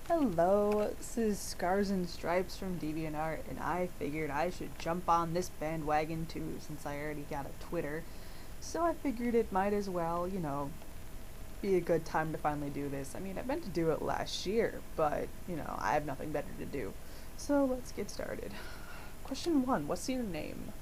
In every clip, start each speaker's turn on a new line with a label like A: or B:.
A: Hello, this is Scars and Stripes from DeviantArt, and I figured I should jump on this bandwagon too, since I already got a Twitter. So I figured it might as well, be a good time to finally do this. I mean, I meant to do it last year, but, I have nothing better to do. So let's get started. Question 1, what's your name?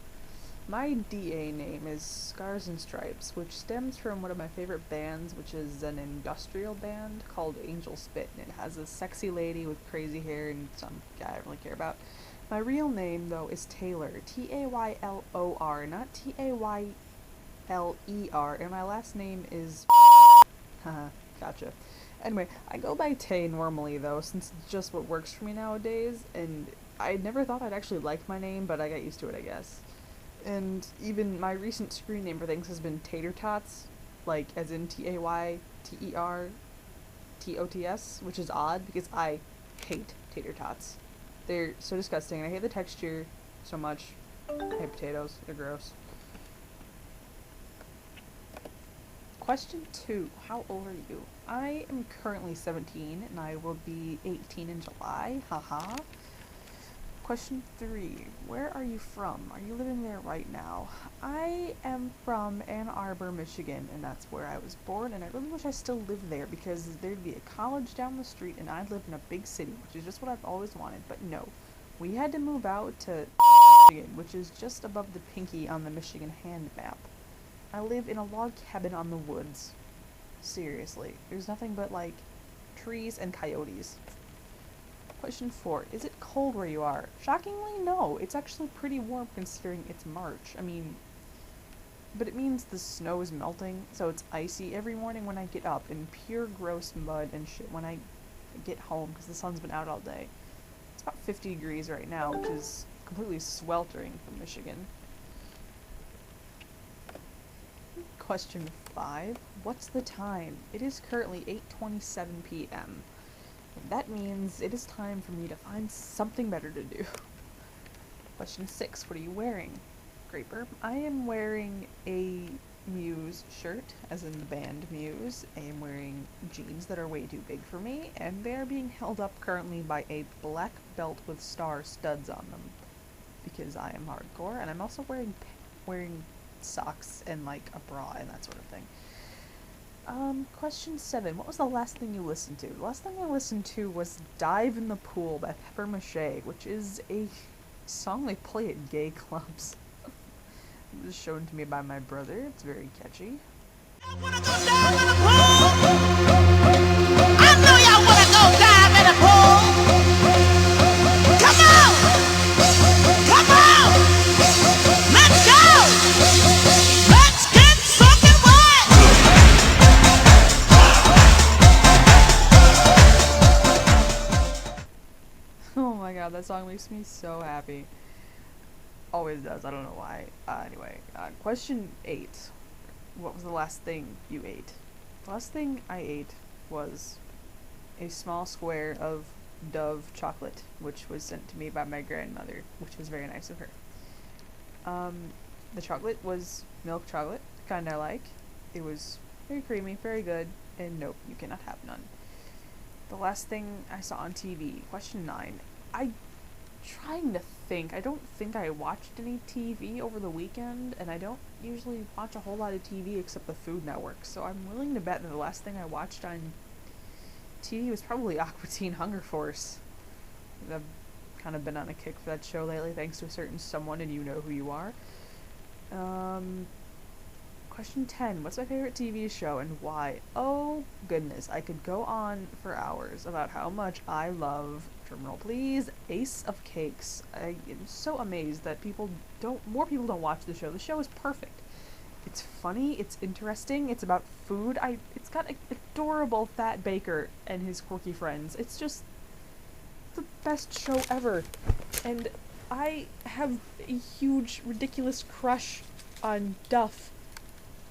A: My DA name is Scars and Stripes, which stems from one of my favorite bands, which is an industrial band called Angel Spit, and it has a sexy lady with crazy hair and some guy I don't really care about. My real name, though, is Taylor, Taylor, not Tayler, and my last name is haha, gotcha. Anyway, I go by Tay normally, though, since it's just what works for me nowadays, and I never thought I'd actually like my name, but I got used to it, I guess. And even my recent screen name for things has been Tater Tots, like as in Taytertots, which is odd because I hate tater tots. They're so disgusting, and I hate the texture so much. I hate potatoes, they're gross. Question 2, how old are you? I am currently 17, and I will be 18 in July, haha. Question 3. Where are you from? Are you living there right now? I am from Ann Arbor, Michigan, and that's where I was born, and I really wish I still lived there because there'd be a college down the street and I'd live in a big city, which is just what I've always wanted, but no. We had to move out to Michigan, which is just above the pinky on the Michigan hand map. I live in a log cabin on the woods. Seriously. There's nothing but, trees and coyotes. Question 4. Is it cold where you are? Shockingly, no. It's actually pretty warm considering it's March. But it means the snow is melting, so it's icy every morning when I get up, and pure gross mud and shit when I get home because the sun's been out all day. It's about 50 degrees right now, which is completely sweltering for Michigan. Question 5. What's the time? It is currently 8:27 p.m. That means it is time for me to find something better to do. Question 6. What are you wearing? Great burp. I am wearing a Muse shirt, as in the band Muse. I am wearing jeans that are way too big for me, and they are being held up currently by a black belt with star studs on them, because I am hardcore, and I'm also wearing socks and, a bra and that sort of thing. Question 7. What was the last thing you listened to? The last thing I listened to was Dive in the Pool by Pepper Mache, which is a song they play at gay clubs. It was shown to me by my brother. It's very catchy.
B: I wanna go dive in the pool. I know y'all wanna go dive in the pool. Come on! Come on! Let's go! Let's get fucking wet!
A: Oh my god, that song makes me so happy. Always does, I don't know why. Anyway, question 8. What was the last thing you ate? The last thing I ate was a small square of Dove chocolate, which was sent to me by my grandmother, which was very nice of her. The chocolate was milk chocolate, kind I like. It was very creamy, very good, and nope, you cannot have none. The last thing I saw on TV, question 9. I'm trying to think. I don't think I watched any TV over the weekend, and I don't usually watch a whole lot of TV except the Food Network, so I'm willing to bet that the last thing I watched on TV was probably Aqua Teen Hunger Force. I've kind of been on a kick for that show lately, thanks to a certain someone, and you know who you are. Question 10. What's my favorite TV show and why? Oh, goodness. I could go on for hours about how much I love, drumroll please, Ace of Cakes. I am so amazed that more people don't watch the show. The show is perfect. It's funny, it's interesting, it's about food. It's got an adorable fat baker and his quirky friends. It's just the best show ever. And I have a huge, ridiculous crush on Duff,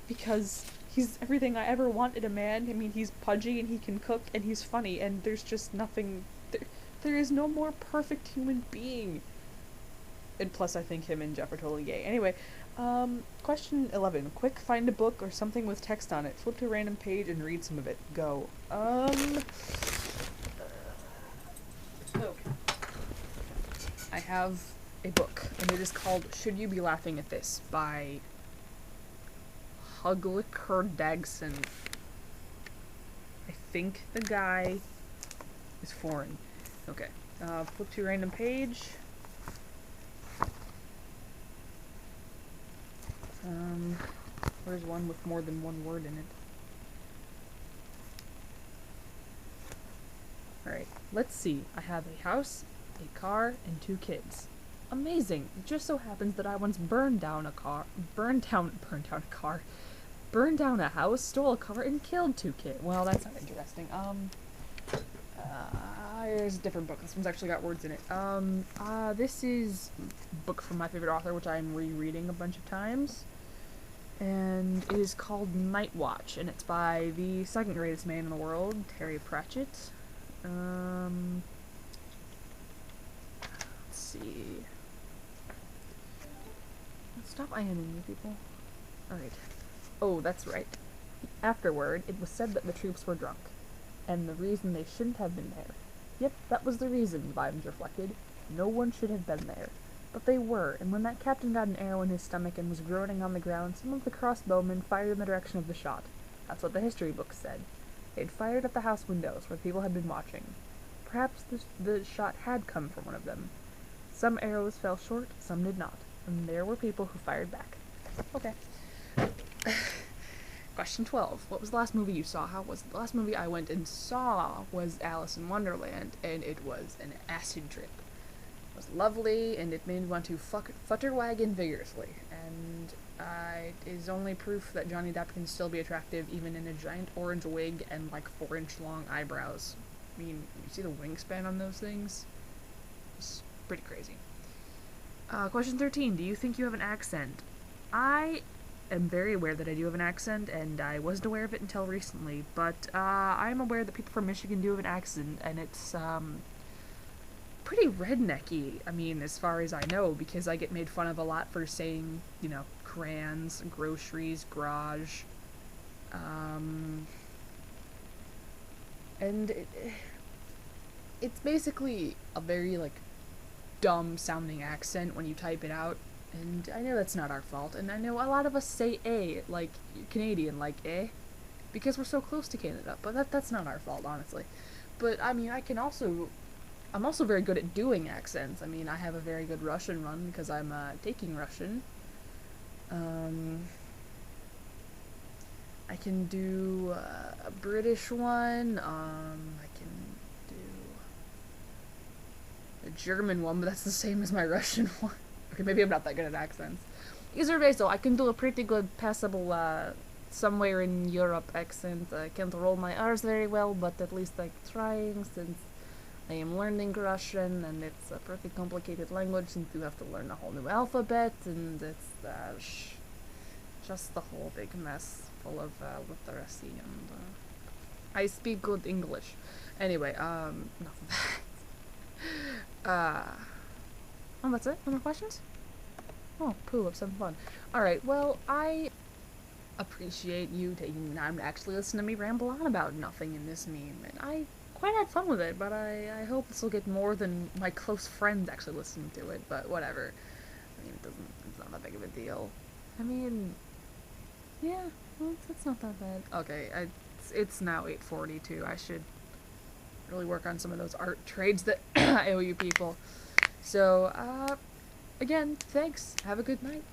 A: because he's everything I ever wanted a man. I mean, he's pudgy and he can cook and he's funny, and there's just nothing. There is no more perfect human being. And plus, I think him and Jeff are totally gay. Anyway, question 11. Quick, find a book or something with text on it. Flip to a random page and read some of it. Go. have a book, and it is called Should You Be Laughing at This by Hugglicker Dagson. I think the guy is foreign. Okay, flip to a random page. Where's one with more than one word in it? Alright, let's see. I have a house, a car, and 2 kids. Amazing! It just so happens that I once burned down a house, stole a car, and killed 2 kids. Well, that's not interesting. Here's a different book. This one's actually got words in it. This is a book from my favorite author, which I'm rereading a bunch of times. And it is called Night Watch, and it's by the second greatest man in the world, Terry Pratchett. Let's see. Stop IMing me, people. Alright. Oh, that's right. Afterward, it was said that the troops were drunk, and the reason they shouldn't have been there. Yep, that was the reason, Vibes reflected. No one should have been there. But they were, and when that captain got an arrow in his stomach and was groaning on the ground, some of the crossbowmen fired in the direction of the shot. That's what the history books said. They'd fired at the house windows, where people had been watching. Perhaps the shot had come from one of them. Some arrows fell short, some did not, and there were people who fired back. Okay. Question 12. What was the last movie you saw? How was it? The last movie I went and saw was Alice in Wonderland, and it was an acid trip. It was lovely, and it made me want to futterwagon vigorously, and it is only proof that Johnny Depp can still be attractive even in a giant orange wig and like 4-inch long eyebrows. I mean, you see the wingspan on those things? It's pretty crazy. Question 13. Do you think you have an accent? I am very aware that I do have an accent, and I wasn't aware of it until recently, but I'm aware that people from Michigan do have an accent, and it's pretty rednecky, I mean, as far as I know, because I get made fun of a lot for saying, you know, crayons, groceries, garage, and it's basically a very, like, dumb sounding accent when you type it out, and I know that's not our fault, and I know a lot of us say "eh," like Canadian, like "eh," because we're so close to Canada, but that's not our fault, honestly. But, I mean, I'm also very good at doing accents. I mean, I have a very good Russian one because I'm taking Russian. I can do a British one. I can do a German one, but that's the same as my Russian one. Okay, maybe I'm not that good at accents. Either way, so I can do a pretty good passable somewhere in Europe accent. I can't roll my R's very well, but at least I'm trying, since I am learning Russian, and it's a pretty complicated language since you have to learn a whole new alphabet, and it's just the whole big mess full of literacy, and I speak good English. Anyway, enough of that. Oh, that's it? No more questions? Oh, cool, have some fun. Alright, well, I appreciate you taking time to actually listen to me ramble on about nothing in this meme, and I quite had fun with it, but I hope this will get more than my close friends actually listening to it, but whatever. I mean, it's not that big of a deal. I mean, yeah, well, it's not that bad. Okay, it's now 8:42. I should really work on some of those art trades that I owe you people. So, again, thanks. Have a good night.